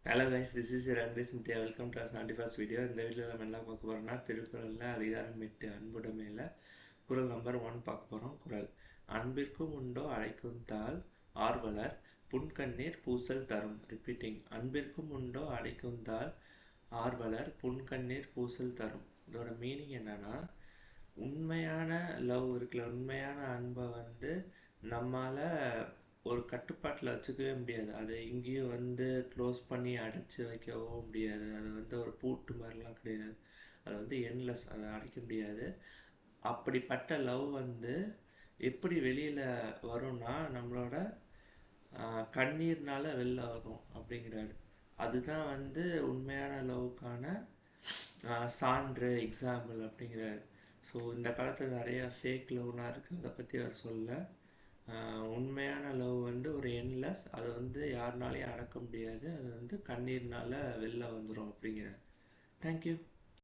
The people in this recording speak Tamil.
Hello guys, this is your Andres Mithya. Welcome to our 71st video. இந்த வீடியோவில் நம்ம என்ன பார்க்க போகிறோம்னா திருக்குறளில் அதிகாரம் 8 அன்புடைமையில் குறள் நம்பர் 1 பார்க்க போகிறோம். குறள்: அன்பிற்கும் உண்டோ அழைக்கும் தாள் ஆர்வலர் புன்கண்ணீர் பூசல் தரும். ரிப்பீட்டிங்: அன்பிற்கும் உண்டோ அழைக்கும் தாள் ஆர்வலர் புன்கண்ணீர் பூசல் தரும். இதோட மீனிங் என்னன்னா, உண்மையான லவ் இருக்குல்ல, உண்மையான அன்பை நம்மால் ஒரு கட்டுப்பாட்டில் வச்சுக்கவே முடியாது. அதை எங்கேயும் க்ளோஸ் பண்ணி அடைச்சி வைக்கவும் முடியாது. அது ஒரு பூட்டு மாதிரிலாம் கிடையாது. அது எண்ட்லெஸ், அதை அடைக்க முடியாது. அப்படிப்பட்ட லவ் எப்படி வெளியில் வரும்னா, நம்மளோட கண்ணீர்னால் வெளில வரும் அப்படிங்கிறாரு. அதுதான் உண்மையான லவ்வுக்கான சான்று, எக்ஸாம்பிள் அப்படிங்கிறாரு. ஸோ இந்த காலத்தில் நிறையா ஃபேக் லவ்லாம் இருக்குது, அதை பற்றி அவர் சொல்ல. உண்மையான லவ் ஒரு எண்ட்லெஸ், அதை யாருனாலையும் அடக்க முடியாது. அது கண்ணீர்னால் வெளில வந்துடும் அப்படிங்கிறார். தேங்க்யூ.